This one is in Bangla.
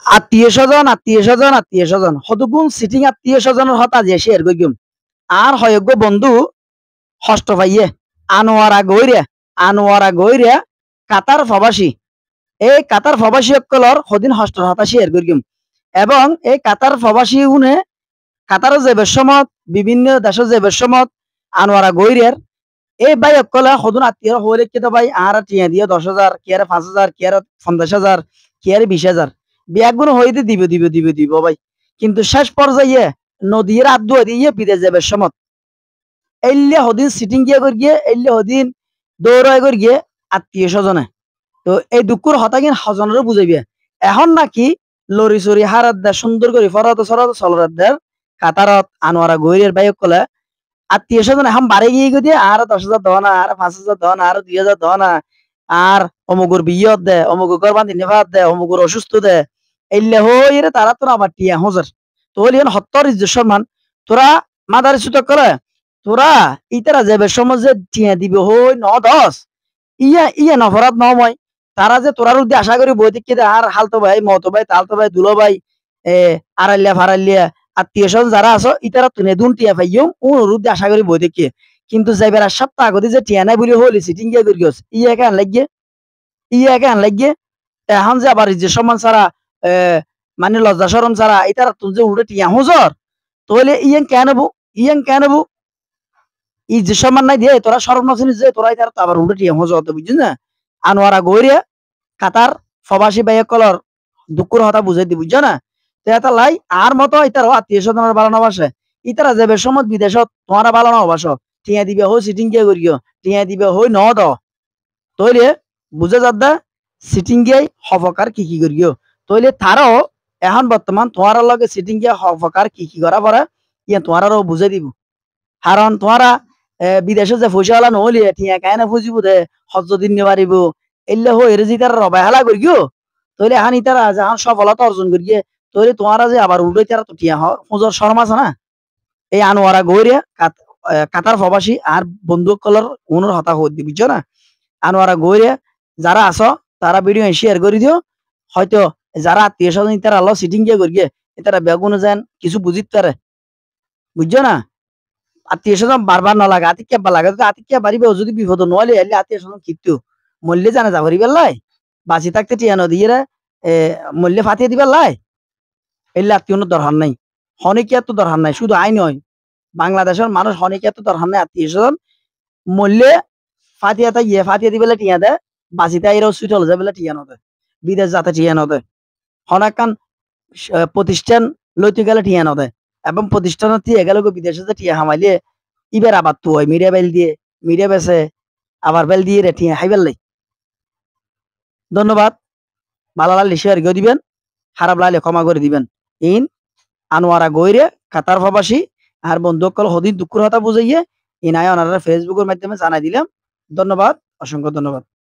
আত্মীয় স্বজন হতগুণ সিটিং আত্মীয় স্বজনের হতা যে শেয়ার করিম আর হয়জ্ঞ বন্ধু হষ্ট পাইয়ে আনোয়ারা গইরে কাতার প্রবাসী এই কাতার প্রবাসী সকলর সদিন হষ্টর হতা শেয়ার করিম এবং এই কাতার প্রবাসী উনে কাতারও যে বেসমত বিভিন্ন দেশের যে বেসমত আনোয়ারা গইরের এই ভাই অকলে সদুন আত্মীয় হলে কি ভাই আর টিয়া দিয়ে 10,000 কি আর 5,000 কি আর 50,000 কি আর 20,000 বিয়াগুলো হইতে দিব ভাই কিন্তু শেষ পর্যায়ে নদীর আদু দিয়ে বিদেশ যাবে সমত এল্লে হদিন সিটিং গিয়ে গিয়ে এল্লে হদিন দৌড়ায় গিয়ে আত্মীয় স্বজনে তো এই দুঃখর হতা কিন হজনেরও বুঝাইবে এখন নাকি লরি চরি হারাত দেয় সুন্দর করে ফরাত সরাত চলরাত দেয় কাতারত আনোয়ারা গইরের বাইক কলে আত্মীয় স্বজন এখন বাড়ি গিয়ে দিয়ে আর 10,000 দেওয়া না আর 5,000 দেওয়া না আর 2,000 দেওয়া না আর অমুকুর বিয়ত দে অমুকুর গরবান নিভাত দে অমুকুর অসুস্থ দে এলে হই রে তারা তোরা আবার টিয়া হজার তো হলি হত্তর ইজ্জত সম্মান তোরা মাদারি সুতক করে তোরা ইতারা যাবে সমাজে টিয়া দিবে হই 9-10 ইয়া নফরাত নময় তারা যে তোরার উদ্দে আশা করি বই দেখি আর হালতো ভাই মতো ভাই তালতো ভাই দুলো ভাই আড়াইলিয়া ফারাইলিয়া আত্মীয় স্বজন যারা আছো ইতারা তুমি দুন টিয়া পাইও অনুরোধ আশা করি বই দেখি কিন্তু যাইবার সপ্তাহ আগতে যে টিয়া নাই বলি হলি সিটিং গিয়ে করি গেছে ইয়া কেন লাগিয়ে এখন যে আবার যে সম্মান ছাড়া মানে লজ্জা সরম ছাড়া ইতারা তুমি যে উঠে টিয়া হুজর তাহলে ইয়াং কেন নেবো ই যে সম্মান নাই দিয়ে তোরা সরম নাছিস যে তোরা ইতারা তো আবার উঠে টিয়া হুজর বুঝছিস না আনোয়ারা গইরে কাতার প্রবাসী বাইক কলর দুঃখর হতা বুঝাই দি বুঝছো না এটা লাই আর মতো ইতার আত্মীয় স্বজনের বালানো বাসে ইতারা যাবে সমত বিদেশত তোমারা বালানো বাসো টিয়া দিবে হই সিটিং গিয়ে করিও টিয়া দিবে হই ন দ তইলে বুঝে যাদ্দা সিটিং গিয়ে হফকার কি করিও তইলে তারও এখন বর্তমান তোমার লগে সিটিং গিয়ে হফকার কি করা পরে ইয়ে তোমারও বুঝে দিব কারণ তোমারা বিদেশে যে পয়সাওয়ালা নহলি টিয়া কায় না ফুজিব দে হজ দিন নিবারিব এলে হই রেজি তারা রবাই হালা করিও তইলে এখন ইতারা যখন সফলতা অর্জন করিয়ে তৈরি তোমারা যে আবার উল্টো তারা তো টিয়া হুজর শর্ম আছে না এই আনোয়ারা গইরে কাতার প্রবাসী আর বন্দুক কলর কোনোর হতা হতে বুঝছো না আনোয়ারা গইরে যারা আছো তারা ভিডিও শেয়ার করে দিও হয়তো যারা আত্মীয় স্বজন তারা আল্লাহ সিটিং গিয়ে করিয়ে তারা বেগুনে যান কিছু বুঝিত পারে বুঝছো না আত্মীয় স্বজন বারবার না লাগে আতিক কেবা লাগে আতিক কে বাড়িবে যদি বিপদ নলে এলে আত্মীয় স্বজন কিন্তু মল্লে জানা যাবারি বেলাই বাঁচি থাকতে টিয়া নদীয়ে মল্লে ফাটিয়ে দিবে লাই এলে আত্মীয় দরকার নাই হনিকিয়ার তো দরকার নাই শুধু আইন নয় বাংলাদেশের মানুষ হনিকিয়ার তো দরকার নাই আত্মীয় স্বজন মল্লে ফাটিয়ে দিবে টিয়া দেয় বাঁচিতে এরা হসপিটাল যাবে টিয়া নদে বিদেশ যাতে টিয়া নদে হনাকান প্রতিষ্ঠান লইতে গেলে টিয়া নদে এবং প্রতিষ্ঠানের টিয়া গেলে বিদেশে যে টিয়া হামাইলে ইবার আবার তো হয় মিডিয়া বেছে আবার বেল দিয়ে রে টিয়া হাইবেল লাই ধন্যবাদ ভালো লাগলে শেয়ার করে দিবেন খারাপ লাগলে ক্ষমা করে দিবেন ইন আনোয়ারা গইরে কাতার প্রবাসী আর বন্ধুসকল হদিন দুঃখের কথা বুঝাইয়ে ইনায় ওনারা ফেসবুকের মাধ্যমে জানাই দিলাম ধন্যবাদ অসংখ্য ধন্যবাদ